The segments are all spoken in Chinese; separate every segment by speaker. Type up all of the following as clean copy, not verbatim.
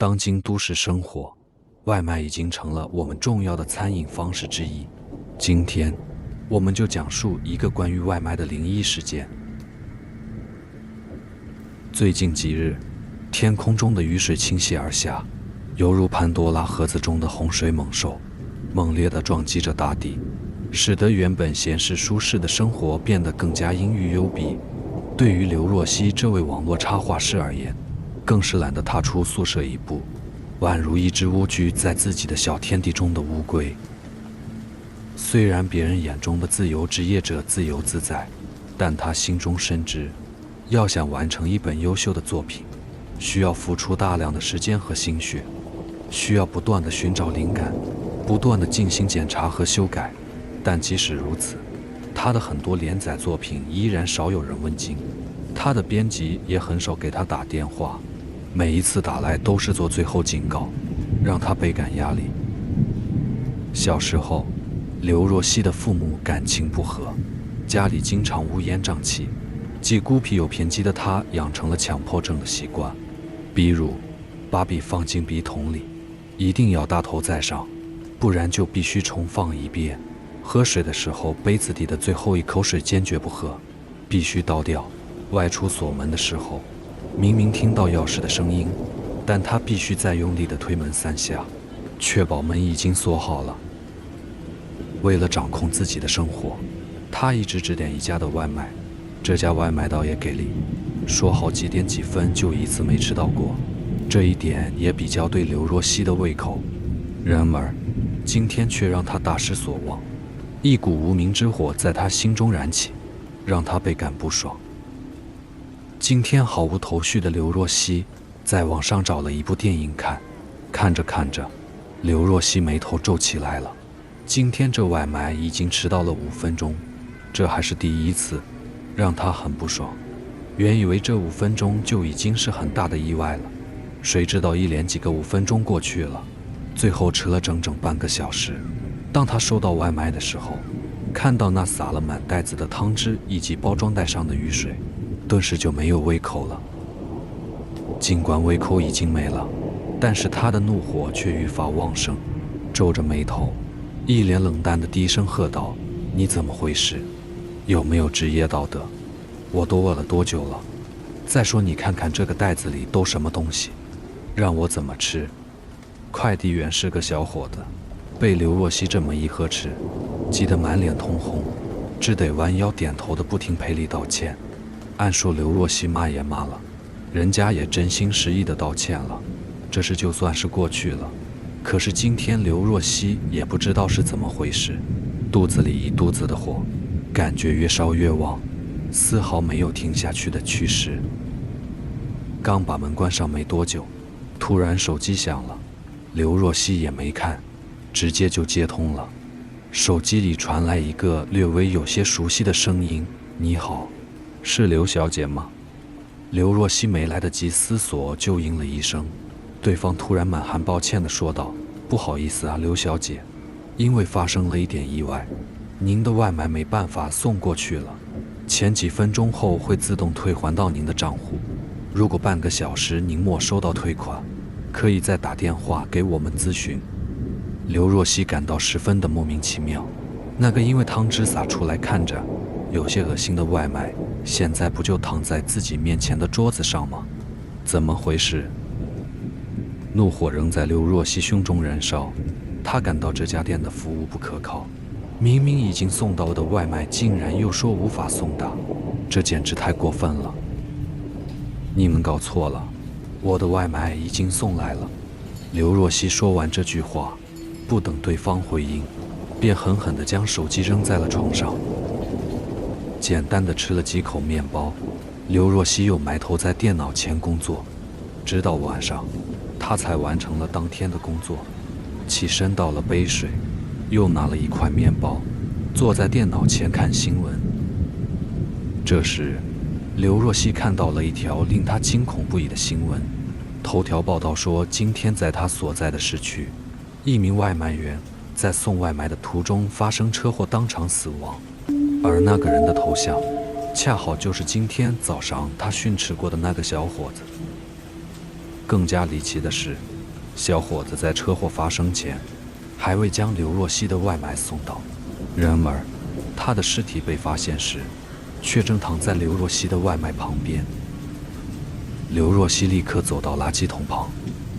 Speaker 1: 当今都市生活，外卖已经成了我们重要的餐饮方式之一。今天，我们就讲述一个关于外卖的灵异事件。最近几日，天空中的雨水倾泻而下，犹如潘多拉盒子中的洪水猛兽，猛烈地撞击着大地，使得原本闲适舒适的生活变得更加阴郁幽闭。对于刘若曦这位网络插画师而言，更是懒得踏出宿舍一步，宛如一只蜗居在自己的小天地中的乌龟。虽然别人眼中的自由职业者自由自在，但他心中深知，要想完成一本优秀的作品，需要付出大量的时间和心血，需要不断地寻找灵感，不断地进行检查和修改。但即使如此，他的很多连载作品依然少有人问津，他的编辑也很少给他打电话，每一次打来都是做最后警告，让他倍感压力。小时候，刘若曦的父母感情不和，家里经常乌烟瘴气，既孤僻又偏激的他养成了强迫症的习惯，比如把笔放进笔筒里，一定要大头在上，不然就必须重放一遍。喝水的时候，杯子底的最后一口水坚决不喝，必须倒掉。外出锁门的时候，明明听到钥匙的声音，但他必须再用力地推门3下，确保门已经锁好了。为了掌控自己的生活，他一直只点一家的外卖，这家外卖倒也给力，说好几点几分就一次没吃到过，这一点也比较对刘若曦的胃口。然而，今天却让他大失所望，一股无名之火在他心中燃起，让他倍感不爽。今天毫无头绪的刘若曦在网上找了一部电影看，看着看着，刘若曦眉头皱起来了。今天这外卖已经迟到了5分钟，这还是第一次，让他很不爽。原以为这5分钟就已经是很大的意外了，谁知道一连几个5分钟过去了，最后迟了整整半个小时。当他收到外卖的时候，看到那洒了满袋子的汤汁以及包装袋上的雨水，顿时就没有胃口了。尽管胃口已经没了，但是他的怒火却愈发旺盛，皱着眉头，一脸冷淡地低声喝道：“你怎么回事？有没有职业道德？我都饿了多久了？再说你看看这个袋子里都什么东西，让我怎么吃？”快递员是个小伙子，被刘若曦这么一呵斥，急得满脸通红，只得弯腰点头的不停赔礼道歉。按说刘若曦骂也骂了，人家也真心实意的道歉了，这事就算是过去了。可是今天刘若曦也不知道是怎么回事，肚子里一肚子的火，感觉越烧越旺，丝毫没有停下去的趋势。刚把门关上没多久，突然手机响了，刘若曦也没看，直接就接通了。手机里传来一个略微有些熟悉的声音：“你好，是刘小姐吗？”刘若曦没来得及思索就应了一声。对方突然满含抱歉地说道：“不好意思啊，刘小姐，因为发生了一点意外，您的外卖没办法送过去了，前几分钟后会自动退还到您的账户。如果半个小时您没收到退款，可以再打电话给我们咨询。”刘若曦感到十分的莫名其妙，那个因为汤汁洒出来看着有些恶心的外卖，现在不就躺在自己面前的桌子上吗？怎么回事？怒火仍在刘若曦胸中燃烧，她感到这家店的服务不可靠，明明已经送到的外卖竟然又说无法送达，这简直太过分了。你们搞错了，我的外卖已经送来了。刘若曦说完这句话，不等对方回应，便狠狠地将手机扔在了床上。简单的吃了几口面包，刘若曦又埋头在电脑前工作，直到晚上，她才完成了当天的工作。起身倒了杯水，又拿了一块面包，坐在电脑前看新闻。这时，刘若曦看到了一条令她惊恐不已的新闻。头条报道说，今天在她所在的市区，一名外卖员在送外卖的途中发生车祸，当场死亡。而那个人的头像，恰好就是今天早上他训斥过的那个小伙子。更加离奇的是，小伙子在车祸发生前还未将刘若曦的外卖送到，然而他的尸体被发现时却正躺在刘若曦的外卖旁边。刘若曦立刻走到垃圾桶旁，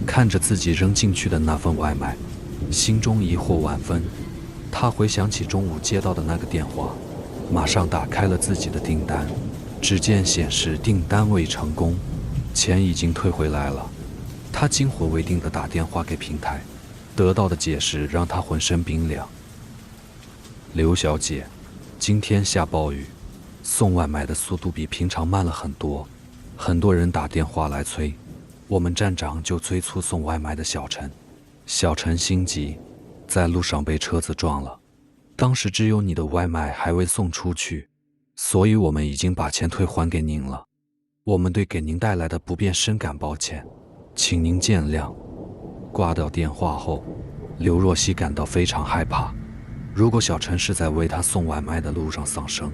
Speaker 1: 看着自己扔进去的那份外卖，心中疑惑万分。他回想起中午接到的那个电话，马上打开了自己的订单，只见显示订单未成功，钱已经退回来了。他惊魂未定地打电话给平台，得到的解释让他浑身冰凉。刘小姐，今天下暴雨，送外卖的速度比平常慢了很多，很多人打电话来催，我们站长就催促送外卖的小陈。小陈心急，在路上被车子撞了，当时只有你的外卖还未送出去，所以我们已经把钱退还给您了。我们对给您带来的不便深感抱歉，请您见谅。挂掉电话后，刘若曦感到非常害怕。如果小陈是在为他送外卖的路上丧生，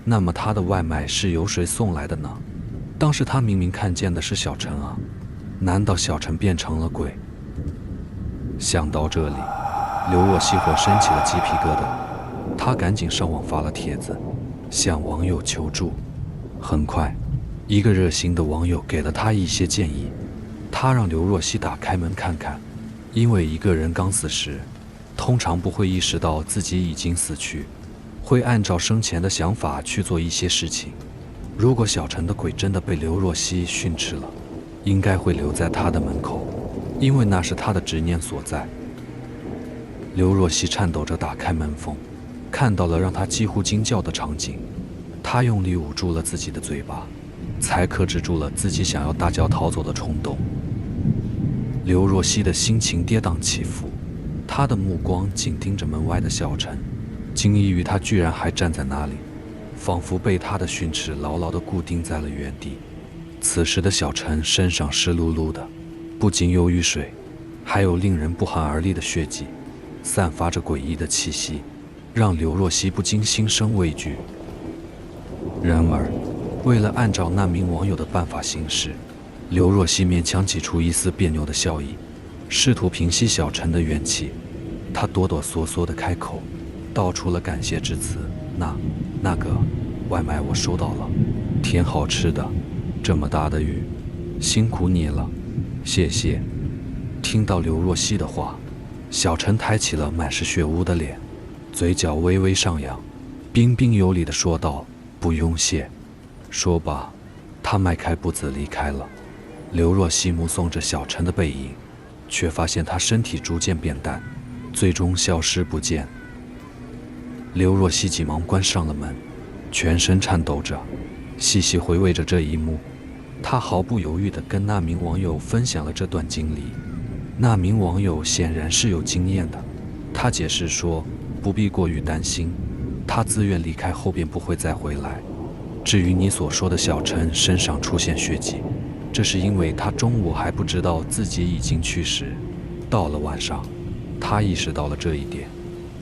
Speaker 1: 那么他的外卖是由谁送来的呢？当时他明明看见的是小陈啊，难道小陈变成了鬼？想到这里，刘若曦浑身起了鸡皮疙瘩，她赶紧上网发了帖子，向网友求助。很快，一个热心的网友给了她一些建议，他让刘若曦打开门看看，因为一个人刚死时，通常不会意识到自己已经死去，会按照生前的想法去做一些事情。如果小陈的鬼真的被刘若曦训斥了，应该会留在他的门口，因为那是他的执念所在。刘若曦颤抖着打开门缝，看到了让她几乎惊叫的场景。她用力捂住了自己的嘴巴，才克制住了自己想要大叫逃走的冲动。刘若曦的心情跌宕起伏，她的目光紧盯着门外的小陈，惊异于他居然还站在那里，仿佛被他的训斥牢牢地固定在了原地。此时的小陈身上湿漉漉的，不仅有雨水，还有令人不寒而栗的血迹，散发着诡异的气息，让刘若曦不禁心生畏惧。然而，为了按照那名网友的办法行事，刘若曦勉强挤出一丝别扭的笑意，试图平息小陈的怨气。她哆哆嗦嗦地开口，道出了感谢之词：那个外卖我收到了，挺好吃的，这么大的雨，辛苦你了，谢谢。听到刘若曦的话，小陈抬起了满是血污的脸，嘴角微微上扬，彬彬有礼地说道：不用谢。说罢，他迈开步子离开了。刘若曦目送着小陈的背影，却发现他身体逐渐变淡，最终消失不见。刘若曦急忙关上了门，全身颤抖着，细细回味着这一幕。她毫不犹豫地跟那名网友分享了这段经历。那名网友显然是有经验的，他解释说不必过于担心，他自愿离开后便不会再回来。至于你所说的小陈身上出现血迹，这是因为他中午还不知道自己已经去世，到了晚上，他意识到了这一点，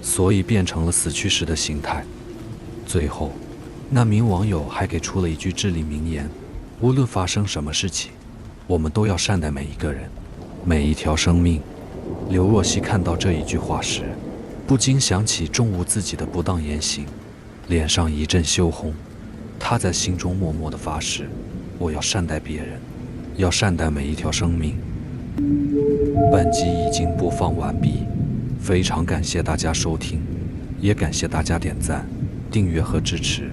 Speaker 1: 所以变成了死去时的形态。最后，那名网友还给出了一句至理名言：无论发生什么事情，我们都要善待每一个人，每一条生命。刘若曦看到这一句话时，不禁想起中午自己的不当言行，脸上一阵羞红。她在心中默默地发誓：我要善待别人，要善待每一条生命。本集已经播放完毕，非常感谢大家收听，也感谢大家点赞、订阅和支持。